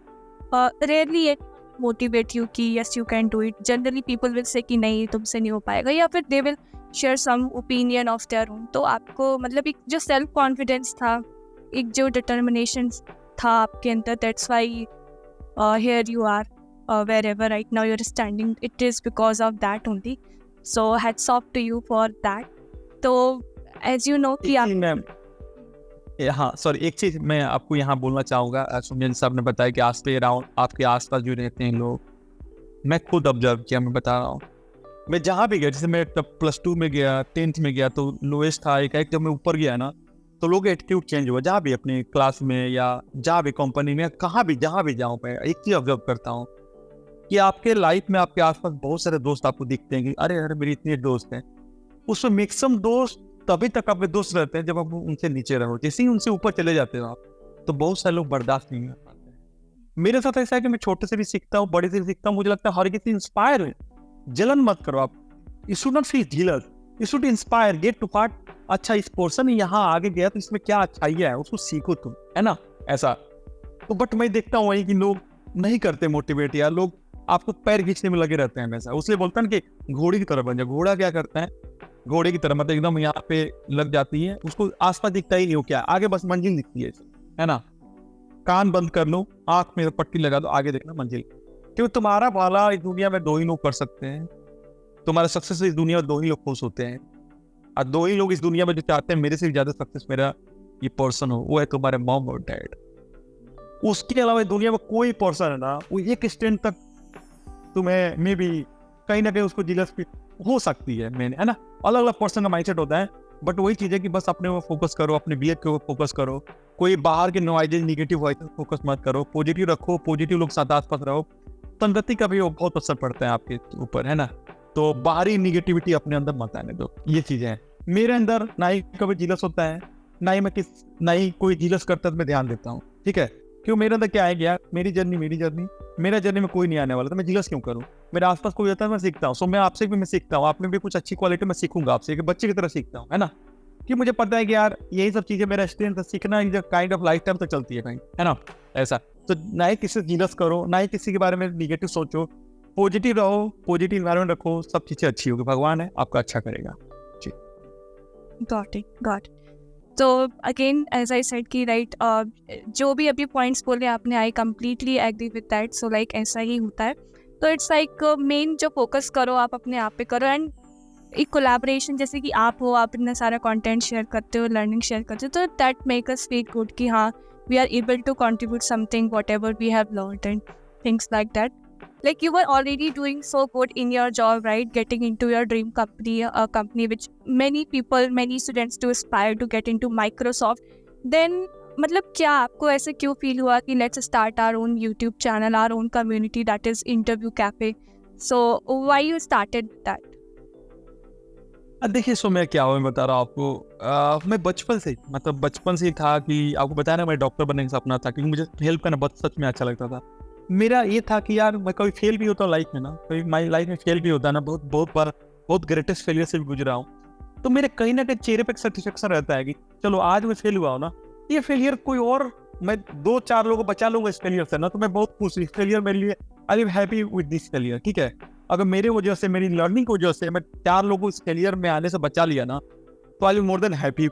rarely motivate you कि yes you can do it. Generally people will say कि नहीं तुमसे नहीं हो पाएगा, या फिर they will share some opinion of their own. तो आपको मतलब एक जो self confidence था, एक जो determination था आपके अंदर, that's why here you are wherever right now you're standing. It is because of that only. So hats off to you for that. तो as you know कि आप हाँ सॉरी, एक चीज मैं आपको यहाँ बोलना चाहूँगा। सुमित साहब ने बताया कि आस पे अराउंड आपके आसपास जो रहते हैं लोग, मैं खुद ऑब्जर्व किया, मैं बता रहा हूँ। मैं जहाँ भी गया, जैसे मैं तब +2 में गया, 10th में गया तो लोएस्ट था, एक जब मैं ऊपर गया ना तो लोग एटीट्यूड चेंज हुआ। जहाँ भी अपने क्लास में या जहाँ भी कंपनी में, कहाँ भी जहाँ भी जाऊँ, मैं एक चीज ऑब्जर्व करता हूँ कि आपके लाइफ में आपके आसपास बहुत सारे दोस्त आपको दिखते हैं कि अरे अरे मेरे इतने दोस्त हैं। उसमें मैक्सिमम दोस्त तभी तक आपके दोस्त रहते हैं जब आप उनसे नीचे रहो। जैसे ही उनसे ऊपर चले जाते हो आप, तो बहुत सारे लोग बर्दाश्त नहीं कर पाते हैं। मेरे साथ ऐसा है कि मैं छोटे से भी सीखता हूँ, बड़े से भी सीखता हूँ। मुझे लगता है हर किसी इंस्पायर है, जलन मत करो आप। You should not feel jealous, you should inspire, get to heart. अच्छा इस पर्सन यहाँ आगे गया तो इसमें क्या अच्छाई है, उसको सीखो तुम, है ना, ऐसा। तो बट मैं देखता हूँ वही कि लोग नहीं करते मोटिवेट, या लोग आपको पैर खींचने में लगे रहते हैं हमेशा। उसलिए बोलता है ना कि घोड़े की तरह बन जाए। घोड़ा क्या करता है, घोड़े की तरह मतलब एकदम यहाँ पे लग जाती है, उसको आसपास दिखता ही नहीं हो क्या, आगे बस मंजिल दिखती है ना। कान बंद कर लो, आंख में पट्टी लगा दो, आगे देखना मंजिल। क्योंकि तुम्हारा भला इस दुनिया में 2 ही लोग कर सकते हैं, तुम्हारा सक्सेस इस दुनिया में 2 ही लोग खुश होते हैं, और 2 ही लोग इस दुनिया में जो चाहते हैं मेरे से ज्यादा सक्सेस मेरा ये पर्सन हो, वो है तुम्हारे मॉम और डैड। उसके अलावा दुनिया में कोई पर्सन है ना, वो एक स्टैंड तक तुम्हें मे भी कहीं ना कहीं उसको जिलस हो सकती है, मैंने, है ना। अलग अलग पर्सन का माइंडसेट होता है, बट वही चीज है कि बस अपने ऊपर फोकस करो, अपने बीएड के ऊपर फोकस करो। कोई बाहर के नॉइजेस, निगेटिव वॉइस फोकस मत करो, पॉजिटिव रखो, पॉजिटिव लोग साथ आसपास रहो। संगति का भी बहुत असर पड़ता है आपके ऊपर, है ना। तो बाहरी निगेटिविटी अपने अंदर मत आने दो। ये चीजें हैं मेरे अंदर, ना ही कभी जिलस होता है, ना ही कोई जिलस करता है तो मैं ध्यान देता हूँ, ठीक है। क्यों, मेरे अंदर क्या है कि यार मेरी जर्नी मेरा जर्नी में कोई नहीं आने वाला, तो मैं जिलस क्यों करूँ। मेरे आसपास कोई होता है मैं सीखता हूँ। सो मैं आपसे भी मैं सीखता हूँ, आप में भी कुछ अच्छी क्वालिटी मैं सीखूंगा आपसे, एक बच्चे की तरह सीखता हूँ, है ना। कि मुझे पता है कि यार यही सब चीजें मेरा स्ट्रेंथ है, सीखना काइंड ऑफ लाइफ टाइम तक चलती है कहीं, है ना, ऐसा। तो ना ही किसी से जिलस करो, ना ही किसी के बारे में निगेटिव सोचो, पॉजिटिव रहो, पॉजिटिव एनवायरनमेंट रखो, सब चीजें अच्छी होगी। भगवान है आपका अच्छा करेगा जी। Got it. तो अगेन एज आई सेड कि राइट, जो भी अभी पॉइंट्स बोले आपने, I completely agree with that. So like ऐसा ही होता है। तो इट्स लाइक मेन जो फोकस करो आप अपने आप पे करो, एंड एक कोलैबोरेशन जैसे कि आप हो, आप इतना सारा कंटेंट शेयर करते हो, लर्निंग शेयर करते हो, तो that make us feel good कि हाँ we are able to contribute something whatever we have learned and things like that. Like you were already doing so good in your job, right? Getting into your dream company, a company which many students do aspire to get into, Microsoft. Then मतलब क्या आपको ऐसे क्यों फील हुआ कि let's start our own YouTube channel, our own community that is Interview Cafe? So why you started that? देखिए, सो मैं क्या हुआ, मैं बता रहा हूँ आपको। मैं बचपन से ही था कि आपको बताया ना, मैं डॉक्टर बनने का सपना था, क्योंकि मुझे हेल्प करना बहुत सच में अच्छा लगता था। मेरा ये था कि यार मैं कभी फेल भी होता हूँ लाइफ में ना, कभी माई लाइफ में फेल भी होता है ना, बहुत बार बहुत ग्रेटेस्ट फेलियर से भी गुजरा हूँ। तो मेरे कहीं ना कहीं चेहरे पे सेटिस्फेक्शन रहता है कि चलो आज मैं फेल हुआ हूँ ना, ये फेलियर कोई और, मैं 2-4 लोगों को बचा लूंगा इस फेलियर से ना, तो मैं बहुत खुश। इस फेलियर मेरे लिए, I am happy with this failure, ठीक है। अगर मेरे वजह से, मेरी लर्निंग की वजह से मैं 4 लोगों को इस फेलियर में आने से बचा लिया ना, तो I am more than happy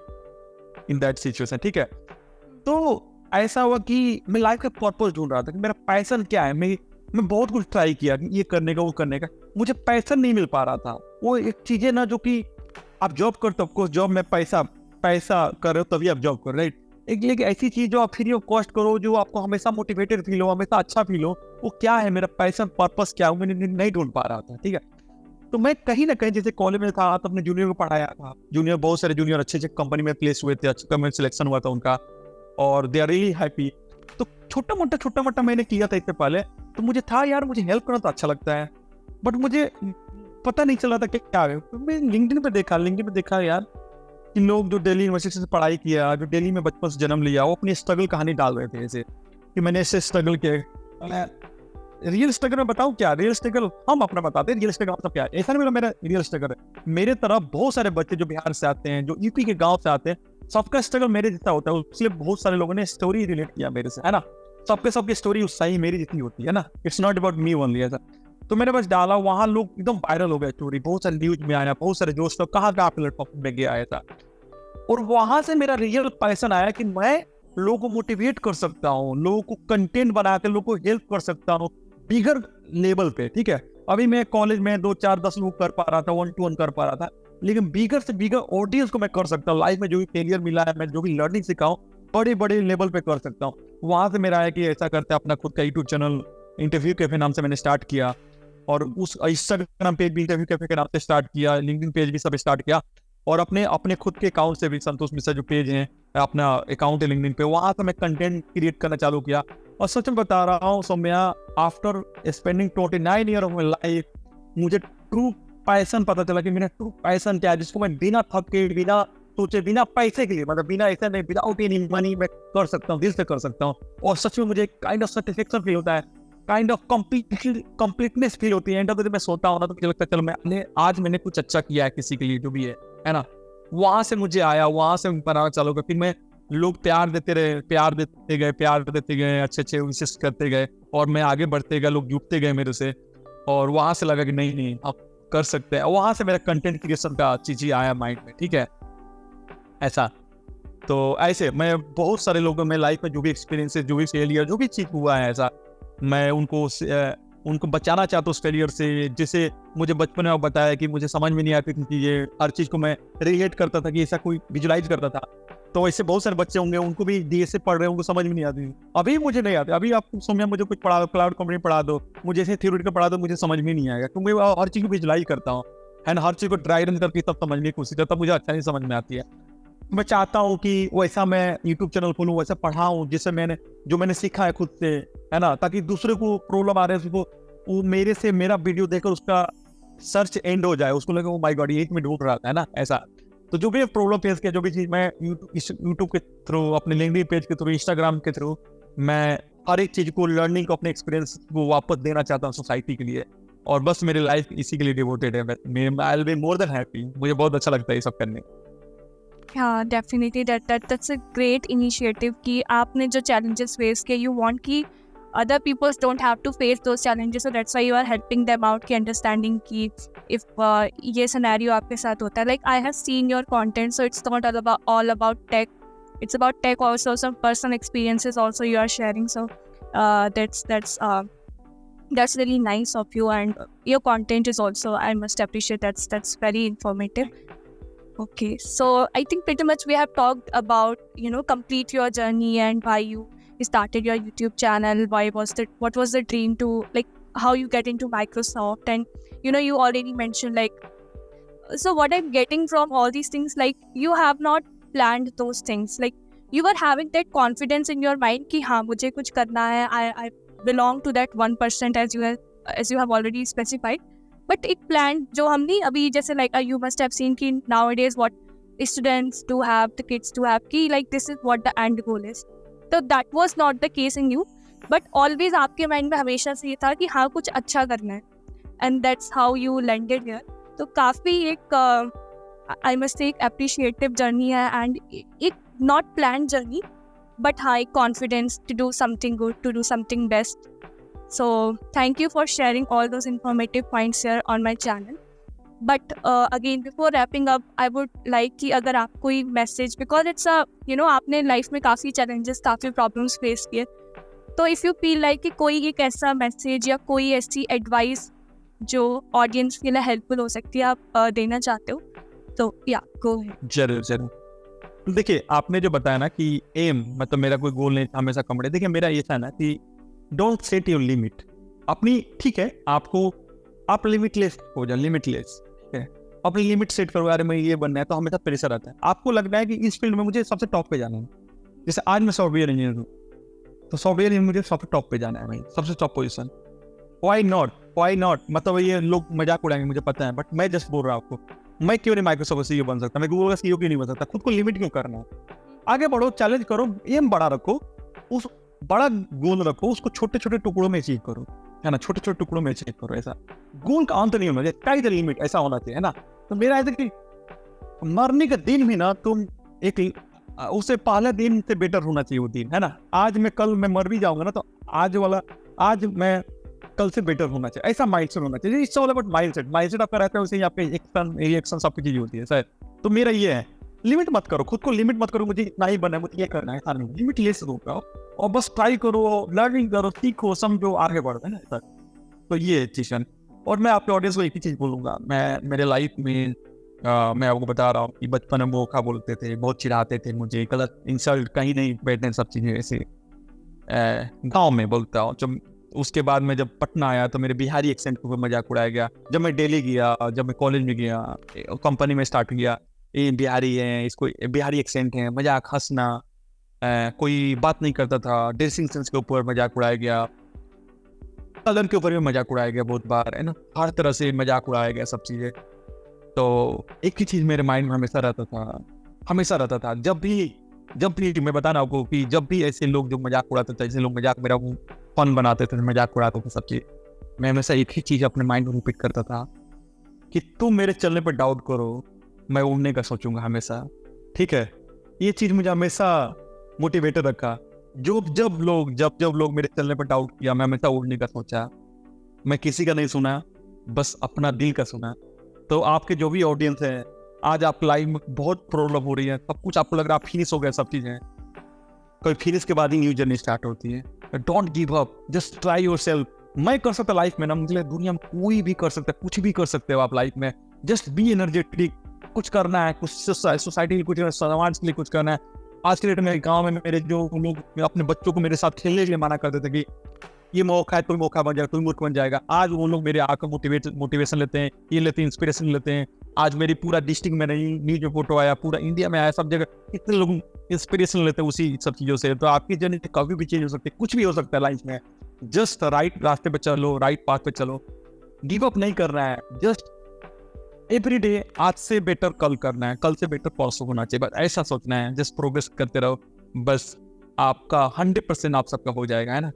in that situation, ठीक है। तो ऐसा हुआ कि मैं लाइफ का पर्पस ढूंढ रहा था कि मेरा पैशन क्या है। मैं बहुत कुछ ट्राई किया कि ये करने का, वो करने का, मुझे पैशन नहीं मिल पा रहा था। वो एक चीज है ना, जो कि आप जॉब करते हो, ऑफकोर्स जॉब में पैसा कर रहे हो तभी आप जॉब कर रहे हो, राइट। एक ऐसी चीज जो आप फ्री ऑफ कॉस्ट करो, जो आपको हमेशा मोटिवेटेड फील हो, हमेशा अच्छा फील हो, वो क्या है, मेरा पैशन पर्पस क्या है, मैंने नहीं ढूंढ पा रहा था। ठीक है, तो मैं कहीं ना कहीं जैसे कॉलेज में था तो अपने जूनियर को पढ़ाया था, जूनियर बहुत सारे जूनियर अच्छे कंपनी में प्लेस हुए थे, अच्छा में सिलेक्शन हुआ था उनका, और दे आर रियली हैप्पी। तो छोटा मोटा मैंने किया था इससे पहले, तो मुझे था यार मुझे हेल्प करना तो अच्छा लगता है, बट मुझे पता नहीं चल रहा था कि क्या है। तो मैं लिंक्डइन पे देखा यार कि लोग जो दिल्ली यूनिवर्सिटी से पढ़ाई किया, जो दिल्ली में बचपन से जन्म लिया, वो अपनी स्ट्रगल कहानी डाल रहे थे, ऐसे कि मैंने ऐसे स्ट्रगल किया। रियल स्ट्रगल में बताऊं क्या, रियल स्ट्रगल हम अपना बताते हैं, रियल स्ट्रगल मतलब क्या है, ऐसा नहीं मेरा रियल स्ट्रगल है। मेरे तरफ बहुत सारे बच्चे जो बिहार से आते हैं, जो यूपी के गांव से आते हैं, सबका स्ट्रगल मेरे जैसा होता है, इसलिए बहुत सारे लोगों ने स्टोरी रिलेट किया मेरे से, है ना। सबकी स्टोरी सही मेरी जितनी होती है ना, it's not about me only ऐसा। तो मैंने बस डाला, वहां लोग एकदम वायरल हो गए स्टोरी, बहुत सारे न्यूज में आया, बहुत सारे दोस्त कहाँ प्लेटफॉर्म में गया था, और वहां से मेरा रियल पैशन आया कि मैं लोगों को मोटिवेट कर सकता हूँ, लोगों को कंटेंट बना के लोगों को हेल्प कर सकता हूँ बिगर लेवल पे। ठीक है, अभी मैं कॉलेज में 2 4 10 लोग कर पा रहा था, 1 to 1 कर पा रहा था, लेकिन बिगर से बिगर ऑडियंस को मैं कर सकता हूँ। लाइफ में जो भी फेलियर मिला है, मैं जो भी लर्निंग सीखा हूँ, बड़े बड़े लेवल पे कर सकता हूँ। वहां से मेरा है कि ऐसा करते अपना खुद का यूट्यूब चैनल इंटरव्यू कैफे नाम से मैंने स्टार्ट किया, और उस इंस्टाग्राम पेज भी इंटरव्यू कैफे के नाम से स्टार्ट किया, लिंक्डइन पेज भी सब स्टार्ट किया, और अपने खुद के अकाउंट से भी, संतोष मिश्रा जो पेज है अपना अकाउंट है लिंक्डइन पे, वहां से मैं कंटेंट क्रिएट करना चालू किया। और सच में बता रहा हूँ Saumya, after spending 29 year of my life, मुझे ट्रू पैशन पता चला कि मेरा ट्रू पैशन क्या है, जिसको मैं बिना थक के, बिना सोचे, बिना पैसे के लिए, मतलब बिना ऐसा नहीं, विदाउट एनी मनी मैं कर सकता हूँ, दिल से कर सकता हूँ। और सच में मुझे काइंड ऑफ सेटिस्फेक्शन फील होता है, काइंड ऑफ कंप्लीटनेस फील होती है। एंड ऑफ द डे मैं सोता हूँ ना, तो मुझे लगता है चलो आज मैंने कुछ अच्छा किया है किसी के लिए, जो भी है ना। वहां से मुझे आया, वहां से बनाना चालू कर, फिर मैं लोग प्यार देते गए, अच्छे विशेष करते गए, और मैं आगे बढ़ते गया, लोग जुड़ते गए मेरे से, और वहां से लगा कि नहीं आप कर सकते हैं। वहां से मेरा कंटेंट क्रिएशन का चीज ही आया माइंड में। ठीक है, ऐसा। तो ऐसे मैं बहुत सारे लोगों में लाइफ में जो भी एक्सपीरियंसेस, जो भी फेलियर, जो भी चीज हुआ है, ऐसा मैं उनको बचाना चाहता हूँ उस फेलियर से। जैसे मुझे बचपन में बताया कि मुझे समझ में नहीं आती थी चीजें, हर चीज को मैं रिलेट करता था, कि ऐसा कोई विजुलाइज करता था। तो ऐसे बहुत सारे बच्चे होंगे, उनको भी डीएसए पढ़ रहे हैं, उनको समझ में नहीं आती। अभी मुझे नहीं आती, अभी आप समझ मुझे कुछ पढ़ा दो, क्लाउड कंप्यूटिंग पढ़ा दो, मुझे ऐसे थ्योरेटिकल पढ़ा दो, मुझे समझ में नहीं आएगा, क्योंकि मैं हर चीज को विजुलाइज करता हूँ, एंड हर चीज को ड्राई रन करके तब समझने की कोशिश करता, मुझे अच्छा नहीं समझ में आती है। मैं चाहता हूँ कि वैसा मैं यूट्यूब चैनल खोलूँ, वैसा पढ़ाऊँ, जिससे मैंने सीखा है खुद से, है ना, ताकि दूसरे को प्रॉब्लम आ रहे हैं उसको, वो मेरे से मेरा वीडियो देखकर उसका सर्च एंड हो जाए, उसको लगे ओ माय गॉड ये में ढूंढ रहा था, है ना, ऐसा। तो जो भी प्रॉब्लम फेस किया, जो भी चीज मैं यूट्यूब के थ्रू, अपने लिंक्डइन पेज के थ्रू, इंस्टाग्राम के थ्रू, मैं हर एक चीज को, लर्निंग को, अपने एक्सपीरियंस को वापस देना चाहता हूँ सोसाइटी के लिए। और बस मेरी लाइफ इसी के लिए डिवोटेड है। I will be more than happy, मुझे बहुत अच्छा लगता है ये सब करने। हाँ, definitely that's a great initiative कि आपने जो चैलेंजेस फेस किए, यू वांट कि other people don't have to face those challenges, so that's why you are helping them out कि understanding कि if ये scenario आपके साथ होता है, like I have seen your content, so it's not all about tech, it's about tech also, some personal experiences also you are sharing, so that's really nice of you, and your content is also, I must appreciate, that's very informative. Okay, so I think pretty much we have talked about, complete your journey and why you started your YouTube channel, what was the dream to, like, how you get into Microsoft, and you already mentioned, like, so what I'm getting from all these things, like, you have not planned those things, like you were having that confidence in your mind कि हाँ मुझे कुछ करना है, I belong to that 1%, as you have already specified. But एक plan जो हमने अभी जैसे, like, you must have seen कि nowadays what students do have, the kids do have, कि like this is what the end goal is. So that was not the case in you, but always आपके mind में हमेशा से ये था कि हाँ कुछ अच्छा करना है, and that's how you landed here. तो काफ़ी एक I must say एक appreciative journey है, and एक not planned journey, but हाँ एक confidence to do something good, to do something best. So thank you for sharing all those informative points here on my channel. But again, before wrapping up, I would like कि अगर आप कोई message, because it's a, आपने life में काफ़ी challenges, काफ़ी problems face किए, तो if you feel like कि कोई एक ऐसा message या कोई ऐसी advice जो audience के लिए helpful हो सकती है, आप देना चाहते हो, तो yeah, go ahead. जरूर। तो देखिए आपने जो बताया ना कि एम मतलब मेरा कोई गोल नहीं था हमेशा कम रहे, देखिए मेरा ये था ना कि डोंट सेट योर लिमिट अपनी, ठीक है आपको आप लिमिटलेस हो जाए, लिमिटलेस, ठीक है अपनी लिमिट सेट करो, यार मैं ये बनना है, तो हमेशा प्रेशर आता है, आपको लगना है कि इस फील्ड में मुझे सबसे टॉप पे जाना है, जैसे आज मैं सॉफ्टवेयर इंजीनियर हूँ तो सॉफ्टवेयर इंजीनियर मुझे सबसे टॉप पे जाना है भाई, सबसे टॉप पोजीशन, व्हाई नॉट, मतलब ये लोग मजाक उड़ाएंगे मुझे पता है, बट मैं जस्ट बोल रहा हूँ आपको, मैं क्यों नहीं माइक्रोसॉफ्ट सीईओ बन सकता, मैं गूगल का सीईओ क्यों नहीं बन सकता, खुद को लिमिट क्यों करना है, आगे बढ़ो, चैलेंज करो, एम बड़ा रखो, उस बड़ा गोल रखो, उसको छोटे छोटे टुकड़ों में अचीव करो, है ना, छोटे छोटे टुकड़ों में अचीव करो, ऐसा गोल का अंत नहीं होना चाहिए, स्काई द लिमिट ऐसा होना चाहिए, है ना। तो मेरा ऐसा कि मरने का दिन भी ना तुम एक उससे पहले दिन से बेटर होना चाहिए वो दिन, है ना, आज मैं कल मैं मर भी जाऊंगा ना तो आज मैं कल से बेटर होना चाहिए, ऐसा माइंडसेट होना चाहिए, इट्स ऑल अबाउट माइंडसेट आपका रहता है, उसे आपके एक्शन रिएक्शन सब चीज होती है सर। तो मेरा ये है, लिमिट मत करो, खुद को लिमिट मत करो, मुझे इतना ही बनना है, मुझे ये करना है, नहीं लिमिट ले सको और बस ट्राई करो, लर्निंग करो, सीखो, समझो, आगे बढ़ो, है ना सर। तो ये चीज है। और मैं आपके ऑडियंस को एक ही चीज बोलूंगा, मैं मेरे लाइफ में मैं आपको बता रहा हूँ कि बचपन में मौका बोलते थे, बहुत चिढ़ाते थे मुझे, गलत इंसल्ट कहीं नहीं बैठने, सब चीजें ऐसे गांव में बोलता हूँ। जब उसके बाद मैं जब पटना आया तो मेरे बिहारी एक्सेंट को मजाक उड़ाया गया, जब मैं दिल्ली गया, जब मैं कॉलेज में गया, कंपनी में स्टार्ट किया, ये बिहारी है, इसको बिहारी एक्सेंट है, मजाक हंसना, कोई बात नहीं करता था, ड्रेसिंग सेंस के ऊपर मजाक उड़ाया गया, कलर के ऊपर भी मजाक उड़ाया गया बहुत बार, है ना, हर तरह से मजाक उड़ाया गया सब चीजें। तो एक ही चीज मेरे माइंड में हमेशा रहता था, जब भी मैं बता रहा हूँ कि जब भी ऐसे लोग जो मजाक उड़ाते थे, ऐसे लोग मजाक मेरा फन बनाते थे, मजाक उड़ाते थे सब चीज, मैं हमेशा एक ही चीज अपने माइंड में रिपीट करता था कि तुम मेरे चलने पर डाउट करो, मैं उड़ने का सोचूंगा हमेशा, ठीक है। ये चीज मुझे हमेशा मोटिवेटेड रखा, जब लोग मेरे चलने पर डाउट किया, मैं हमेशा उड़ने का सोचा, मैं किसी का नहीं सुना, बस अपना दिल का सुना। तो आपके जो भी ऑडियंस है, आज आपकी लाइफ में बहुत प्रॉब्लम हो रही है, सब कुछ आपको लग रहा है आप फिनिश हो गए, सब चीजें, कोई फिनिश के बाद ही न्यू जर्नी स्टार्ट होती है। Don't give up, just try yourself. मैं कर सकता लाइफ में ना, मुझे दुनिया में कोई भी कर सकता है, कुछ भी कर सकते हो आप लाइफ में, जस्ट बी एनर्जेटिक, कुछ करना है, कुछ सोसाइटी के कुछ, समाज के लिए कुछ करना है। आज के डेट में गाँव में मेरे जो लोग अपने बच्चों को मेरे साथ खेलने के लिए मना करते थे कि ये मौका है, कोई मौका बन जाएगा, कोई मूर्ख बन जाएगा, आज वो लोग मेरे आकर मोटिवेशन लेते हैं, ये लेते हैं, इंस्पिरेशन लेते हैं। आज मेरी पूरा डिस्ट्रिक्ट में नहीं, न्यूज में फोटो आया, पूरा इंडिया में आया, सब जगह इतने लोग इंस्पिरेशन लेते हैं उसी सब चीजों से। तो आपकी जर्नी कभी भी चेंज हो सकती है, कुछ भी हो सकता है लाइफ में, जस्ट राइट रास्ते पे चलो, राइट पाथ पे चलो, गिव अप नहीं करना है, जस्ट एवरी डे आज से बेटर कल करना है, कल से बेटर परसों होना चाहिए, बस ऐसा सोचना है, जस्ट प्रोग्रेस करते रहो, बस आपका 100% आप सबका हो जाएगा, है ना।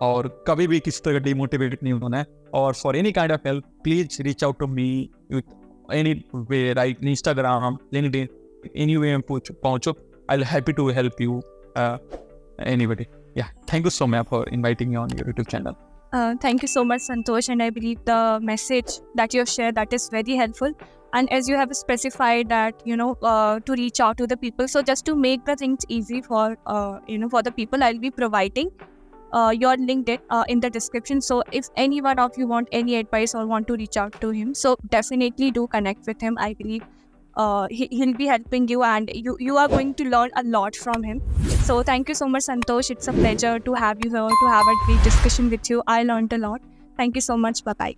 और कभी भी किसी तरह डिमोटिवेटेड नहीं होना है। और for any kind of help please reach out to me with any way, right, Instagram, LinkedIn, any way में पहुंचो, I will happy to help you anybody. या thank you so much for inviting me on your YouTube channel. Thank you so much, Santosh, and I believe the message that you have shared, that is very helpful. And as you have specified that, to reach out to the people, so just to make the things easy for for the people, I'll be providing your LinkedIn in the description. So if any one of you want any advice or want to reach out to him, so definitely do connect with him. I believe he'll be helping you, and you are going to learn a lot from him. So thank you so much, Santosh. It's a pleasure to have you here, to have a great discussion with you. I learned a lot. Thank you so much. Bye bye.